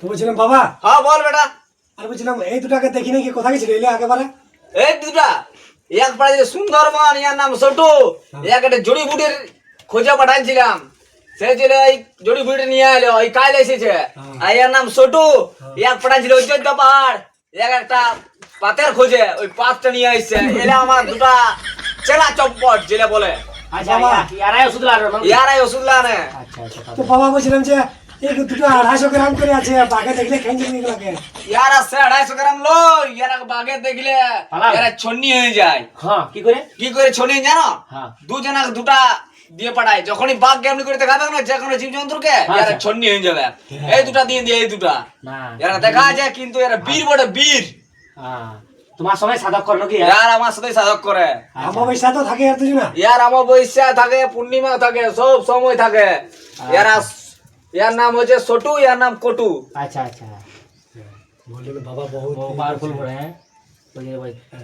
তো বলছিলাম বাবা। হ্যাঁ বল বেটা। আর বলছিলাম এই দুটাকে দেখি নাকি কোথায় গেছিল এলে একেবারে? এই দুটা এক পাড়ে সুন্দরবন, ইয়ার নাম ছোটু, এক একটা জড়িবুটির খোঁজে পাঠাইছিলাম। সে ছিল এই জড়িবুটি নিয়ে এলো, ওই কাল এসেছে। আর এর নাম ছোটু, এক পাঠাইছিল অযোধ্যা পাহাড়, এক একটা পাতের খোঁজে, ওই পাতটা নিয়ে আসছে। এলে আমার দুটা চেলা চম্পট যেটা বলে। আচ্ছা ইয়ারাই ওষুধ লাগানো। ইয়ারাই ওষুধ লাগানে। আচ্ছা আচ্ছা তো বাবা বলছিলাম যে এই দুটো 250 গ্রাম করে আছে, বাঘে দেখলে খেয়ে যাবে এগুলোকে। ইয়ার আছে 250 গ্রাম লো, ইয়ার বাগে দেখলে ইয়ারা ছন্নি হয়ে যায়। হ্যাঁ কি করে ছন্নি জানো? হ্যাঁ দুজনা দুটা দিয়ে পাঠায়, যখনই বাঘ কেমনি করে দেখাবে না যে কোনো জীবজন্তুকে, ইয়ারা ছন্নি হয়ে যাবে। এই দুটা দিয়ে দিয়ে এই দুটা না ইয়ারা দেখা যায়, কিন্তু এরা বীর বটে, বীর। হ্যাঁ তোমার সবাই সাধক করলো কি? ইয়ার আমার সাথে সাধক করে। অমাবস্যা তো থাকে আর দুজনা। ইয়ার অমাবস্যা থাকে, পূর্ণিমা থাকে, সব সময় থাকে। ইয়ার নাম হচ্ছে ছোটু, ইয়ার নাম কটু। আচ্ছা আচ্ছা বললো বাবা বহুত পাওয়ারফুল করে। হ্যাঁ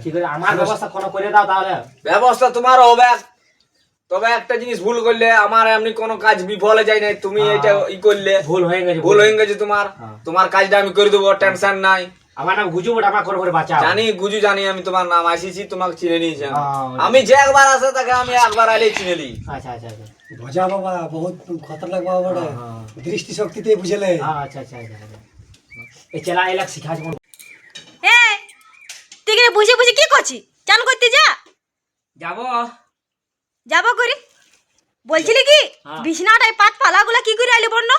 কি করে আমার ব্যবস্থা কোনো করে দাও তাহলে। ব্যবস্থা তোমার হবে, তবে একটা জিনিস ভুল করলে আমার এমনি কোনো কাজ বিফলে যায় না। তুমি এটা ই করলে ভুল হয়ে গেছে তোমার। তোমার কাজটা আমি করে দেবো, টেনশন নাই। আমার নাম গুজু বট, আমার করে বাঁচাও। জানি গুজু, জানি আমি তোমার নাম আসিছি, তোমাকে চিনে নিয়েছি। আমি যে একবার আসে তাকে আমি একবার আইলেই চিনে নিই। আচ্ছা আচ্ছা আচ্ছা ভজা বাবা বহুত খতরনাক বাবা বটে, দৃষ্টি শক্তিতে বুঝলে। আচ্ছা আচ্ছা আচ্ছা এই চেলা এলাক শিখা জীবন। এই তুই কি বুঝে বুঝে কি করছিস? চান করতে যা। যাব করি বলছিলি কি বিছনাটায় পাত পালাগুলা কি করে আইলি বন্য?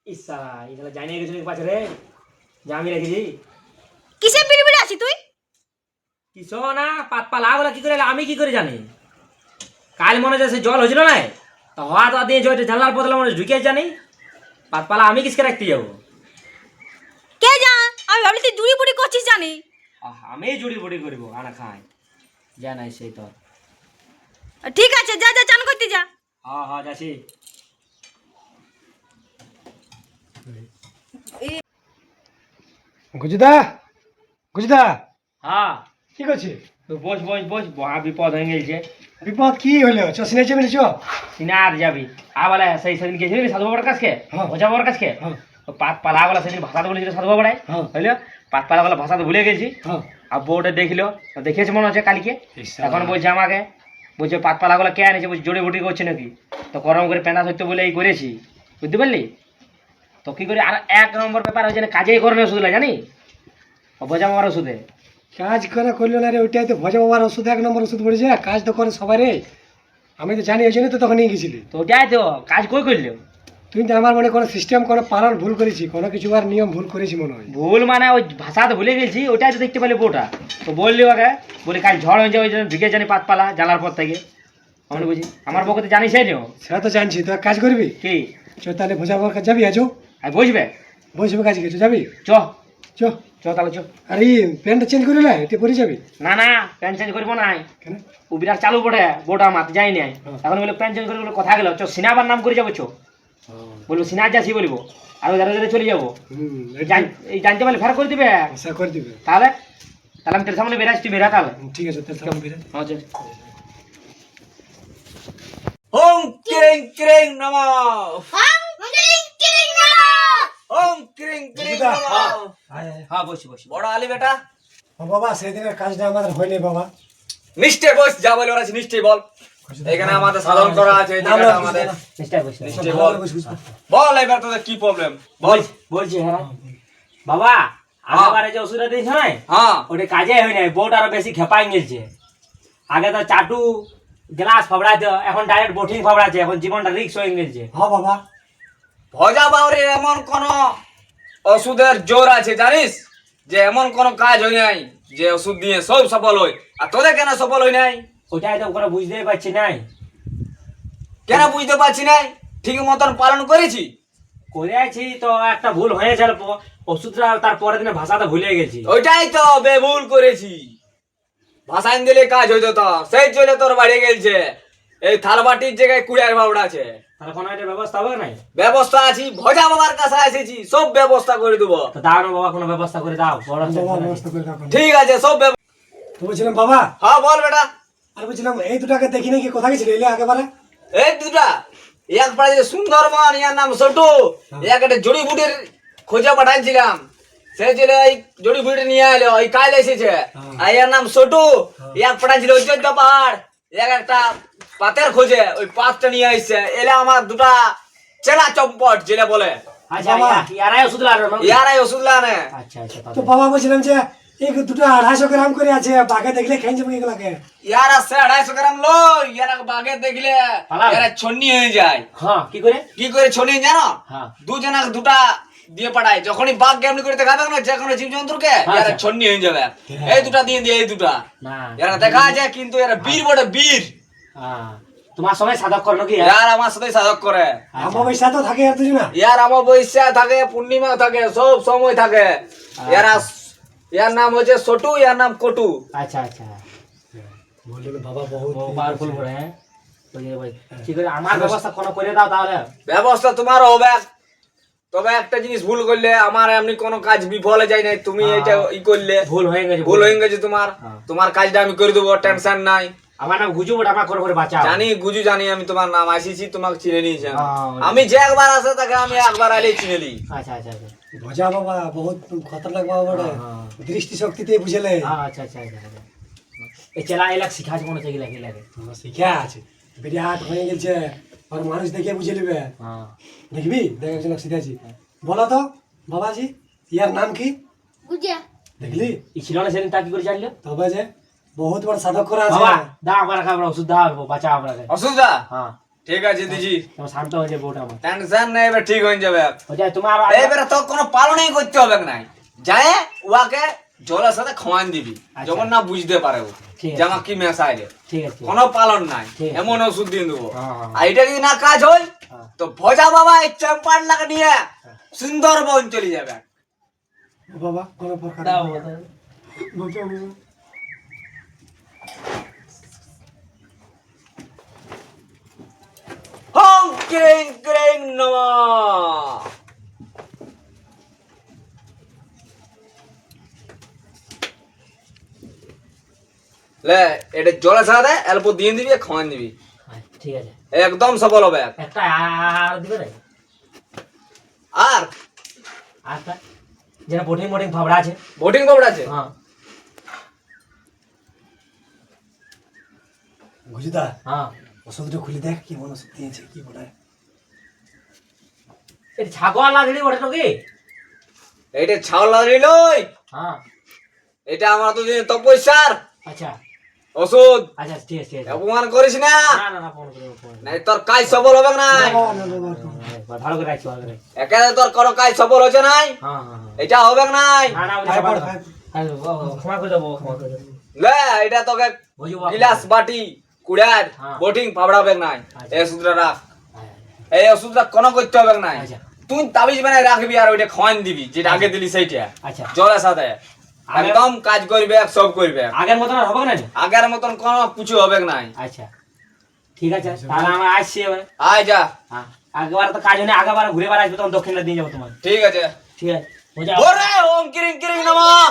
ইসা এগুলা জানি গেছিস পাছে রে, জামি রেখেছি। কিসে বিড়বিড়ে আছিস তুই? কিছু না, পাত পালাগুলা কি করে আমি কি করে জানি? কাল মনে যাচ্ছে জল হয়েছিল না, তো হওয়া তো দিয়ে জানলার বদলে মনে ঢুকে জানি। পাত পালা আমি কিসকে রাখতে যাবো? কে জান, আমি ভাবলি তুই জুড়ি বুড়ি করছিস জানি। আমি জুড়ি বুড়ি করবো আনা খাই জানাই সেই তো। ঠিক আছে যা যা চান করতে যা। হ্যাঁ হ্যাঁ যাচ্ছি। গুজুদা, গুজুদা হ্যাঁ কি করছিস? তো বস বস বস, মহা বিপদ হয়ে গেছে। বিপদ কি হলো? চ সিনেছে বলেছ? সিনার যাবি বলে সেই সেদিন গেছিলি সাধু বাবার কাছকে, ওঝা বাবার কাছকে। পাত পালা গুলা সেদিন ভাষাতে বলেছিল সাধু বাবারাই, হইলো পাত পালা গুলা ভাষাতে ভুলে গেছি। আর বউটা দেখলো, দেখেছে মনে হচ্ছে কালকে। এখন বলছে আমাকে, বলছে পাত পালা গুলা কে আনেছে, বলছে জড়ি বুটি করছে নাকি। তো গরম করে পেঁদা ধরতে বলে এই করেছি, বুঝতে পারলি? তো কি করে আর এক নম্বর ব্যাপার হয়েছে না, কাজেই করে না ওষুধ জানি বোঝা বাবার ওষুধে কাজ করে করলো না রে, ওইটাই তো ভজা বাবার ওষুধ, 1 নম্বর ওষুধ পড়েছে। কাজ তো করে সবাই রে, আমি তো জানি, ওই জন্য তো তখন নিয়ে গেছিলি। তো ওটাই তো কাজ কই করলো। তুই তো আমার মনে কোনো সিস্টেম কোনো পালন ভুল করেছি, কোনো কিছু আর নিয়ম ভুল করেছি মনে হয়। ভুল মানে ওই ভাষাতে ভুলে গেছি, ওটাই তো দেখতে পেলে বউটা। তো বললি ওকে, বলি কাল ঝড় হয়ে যায়, ওই জন্য ঢুকে জানি পাতপালা জানার পর থেকে। আমি বুঝি আমার বউকে তো জানিস নিও। সেটা তো জানছি, তো এক কাজ করবি কি? চ তাহলে ভজা বাবার কাছে যাবি, আজও আর বুঝবে বসবে কাজ কিছু যাবি? চ চ চ তাহলে চ। আর এই প্যান্টটা চেঞ্জ করে লাই, এটা পরে যাবি? না না প্যান্ট চেঞ্জ করবো না, কেন? ও বিরাট চালু পড়ে বউটা মাত যাই নাই। এখন বলে প্যান্ট চেঞ্জ করে বলে কথা গেল, চ সিনাবার নাম করে যাবো। চ বলবো সিনার যাচ্ছি বলবো, আর ওই দাঁড়িয়ে চলে যাবো। এই জানতে পারলে ফের করে দিবে, আশা করে দিবে। তাহলে তাহলে আমি তোর সামনে বেরাচ্ছি, তুই বেরা তাহলে। ঠিক আছে তাহলে আমি বেরোই। হ্যাঁ চল। ওম ক্রিং ক্রিং নমঃ, ওম ক্রিং ক্রিং নমঃ। হ্যাঁ বসি বসি। বড় আলী বেটা, ও বাবা সেদিনের কাজটা আমাদের হয়নি বাবা। নিশ্চয় বস, যা বলে ওরা নিশ্চয় বল। এখানে আমাদের সাধন করা আছে, এই জায়গাটা আমাদের। নিশ্চয় বসি নিশ্চয় বল, বল এবার তোদের কি প্রবলেম বল। বলছি হ্যাঁ বাবা, আগেবারে যে ওষুধটা দিয়েছ না, হ্যাঁ ওটা কাজে হয় নাই, বউটা আরো বেশি খেপাই গেছে। আগে তো চাটু গ্লাস ফাবড়াইতো, এখন ডাইরেক্ট বোটিং ফাবড়াচ্ছে, এখন জীবনটা রিক্স হয়ে গেছে। হ্যাঁ বাবা, ভজা বাউরির এমন কোন ওষুধের জোর আছে জানিস, যে এমন কোন কাজ হয় নাই যে ওষুধ দিয়ে সব সফল হয়, আর তোদের কেন সফল হয় নাই? ওটাই তো ওরা বুঝতেই পারছি নাই। কেন বুঝতে পারছি নাই? ঠিক মতন পালন করেছি, করে আছি তো একটা ভুল হয়েছে, ওষুধটা তার পরের দিনে ভাষাটা ভুলে গেছি। ওইটাই তো বেভুল করেছি। ভাষাইন দিলে কাজ হইতো তো, সেই চলে তোর বাড়ি গেলছে। এই থালবাটির জায়গায় কুড়িয়ার ভাবড়া আছে, তাহলে কোনো একটা ব্যবস্থা হবে নাই? ব্যবস্থা আছি, ভজা বাবার কাছে এসেছি, সব ব্যবস্থা করে দেবো। তো দাও না বাবা, কোনো ব্যবস্থা করে দাও। বড় বাবা ব্যবস্থা করে রাখুন। ঠিক আছে সব তো বলছিলাম বাবা, হ্যাঁ বল বেটা। আর বলছিলাম এই দুটাকে দেখি নাকি কোথায় গেছিল এলে একেবারে? এই দুটা এক পাড়ে সুন্দরবন, ইয়ার নাম ছোটু, এক একটা জড়িবুটির খোঁজা পাঠাইছিলাম সে ছিল ওই জড়িবুটি নিয়ে এলো ওই কাল এসেছে আর এর নাম ছোটু এক পাঠাইছিল অযোধ্যা পাহাড় একটা পাতের খোঁজে ওই পাতটা নিয়ে আসছে এলে আমার দুটা চেলা চম্পট যেটা বলে আচ্ছা ইয়ারাই ওষুধ লাগানো ইয়ারাই ওষুধ লাগানে। আচ্ছা আচ্ছা তো বাবা বলছিলাম যে এই দুটো 250 গ্রাম করে আছে বাঘে দেখলে খেয়ে যাবে এগুলাকে। ইয়ারা 250 গ্রাম লো ইয়ারা বাগে দেখলে ইয়ারা ছন্নি হয়ে যায়। হ্যাঁ কি করে ছন্নি জানো? হ্যাঁ দুজনা দুটা দিয়ে পাঠায় যখনই বাঘ কেমনি করে দেখাবে না যে কোনো জীবজন্তুকে ইয়ারা ছন্নি হয়ে যাবে। এই দুটা দিয়ে দিয়ে এই দুটা না ইয়ারা দেখা যায় কিন্তু এরা বীর বড় বীর। হ্যাঁ তোমার সবাই সাধক করো নাকি ইয়ার আমার সাথে সাধক করে। অমাবস্যা তো থাকে আর দুজনা। ইয়ার অমাবস্যা থাকে পূর্ণিমা থাকে সব সময় থাকে। ইয়ার নাম হচ্ছে ছোটু ইয়ার নাম কটু। আচ্ছা আচ্ছা বললো বাবা বহুত পাওয়ারফুল করে হ্যাঁ ওই ঠিক আছে আমার ব্যবস্থা কোনো করে দাও তাহলে। ব্যবস্থা তোমার হবে তবে একটা জিনিস ভুল করলে আমার এমনি কোনো কাজ বিফলে যায় নাই তুমি এটা ই করলে ভুল হয়ে গেছে তোমার তোমার কাজটা আমি করে দেবো টেনশন নাই। আমার নাম গুজু বট আমার করে বাঁচাও জানি গুজু জানি আমি তোমার নাম আসিছি তোমাকে চিনে নিয়েছি আমি যে একবার আসে তাকে আমি একবার আলেই চিনে নিই। আচ্ছা আচ্ছা আচ্ছা ভজা বাবা বহুত খতরনাক বাবা বড় দৃষ্টি শক্তিতে বুঝলে। আচ্ছা আচ্ছা আচ্ছা এই চেলা এলাক শিখাছে মনে হচ্ছে কি লাগে শিখা আছে বিরাট হয়ে গেছে আর মানুষ দেখে বুঝে নেবে। হ্যাঁ দেখবি দেখ একজন শিখাছি বলো তো বাবাজি ইয়ার নাম কি? গুজিয়া দেখলি এই ছিল না সেদিন তা কি করে জানলো তবে যে বহুত বড় সাধক করা আছে। বাবা দাও আমার খাবার ওষুধ দাও বাঁচাও আমরা অসুবিধা হ্যাঁ ঠিক আছে দিজি তোমার শান্ত হয়ে যাবে ওটা আমার টেনশন নেই এবার ঠিক হয়ে যাবে। ওটা তোমার এবারে তো কোনো পালনই করতে হবে নাই যায় উহাকে জলের সাথে খাওয়ান দিবি যেমন না বুঝতে পারে ও ঠিক আছে। যে আমার কি মেশাইলে ঠিক আছে কোনো পালন নাই ঠিক আছে। এমন ওষুধ দিয়ে দেবো। হ্যাঁ। আর এটা যদি না কাজ হয় হ্যাঁ। তো ভজা বাবা এই চ্যাম্পার লাগে নিয়ে সুন্দরবন চলে যাবে। বাবা কোনো প্রকার দাও হং ক্রিং ক্রিং নমঃ। লে এটা জলের সাথে অল্প দিয়ে দিবি খাওয়ান দিবি ঠিক আছে একদম সফল হবে। একটা আর দিবে না আর আচ্ছা যেটা বোটিং ভাবড়া আছে ভোটিং কবড় আছে হ্যাঁ বুঝিদা হ্যাঁ ওষুধটা খুলে দেখ কি মন ওষুধ দিয়েছে কি বলে। এটা ছাগল লাগলি ওটা তো কি এইটা ছাওলা দিল হ্যাঁ এটা আমার তো তপস্যার আচ্ছা ওষুধ। আচ্ছা ঠিক আছে অপমান করিস না না ফোন করে নাই তোর কাজ সফল হবে না। ভালো করে রাখছি ভালো করে এখানে তোর কোনো কাজ সফল হচ্ছে নাই হ্যাঁ এটা হবে নাই। না না খাই পড়, খাই। ক্ষমা করে দেবো ক্ষমা করে দেবো লে এটা তোকে বুঝবো গিলাস বাটি কুড়ার হ্যাঁ। বোটিং ফাবড়াবে নাই। আচ্ছা। এই ওষুধটা রাখ এই ওষুধটা কোনো করতে হবে নাই। আচ্ছা। তুই তাবিজ বানাই রাখবি আর ওইটা খাওয়ান দিবি যেটা আগে দিলি সেইটা আচ্ছা জলের সাথে একদম কাজ করবে সব করবে। আগের মতন আর হবে না আগের মতন কোনো কিছু হবে নাই। আচ্ছা ঠিক আছে তাহলে আমরা আসছি এবার আয় যা হ্যাঁ আগেবার তো কাজ হয়নি আগেবার ঘুরে বার আসবে তখন দক্ষিণটা দিয়ে যাবো তোমার ঠিক আছে। ঠিক আছে ওরে ওম কিরিং কিরিং নমঃ।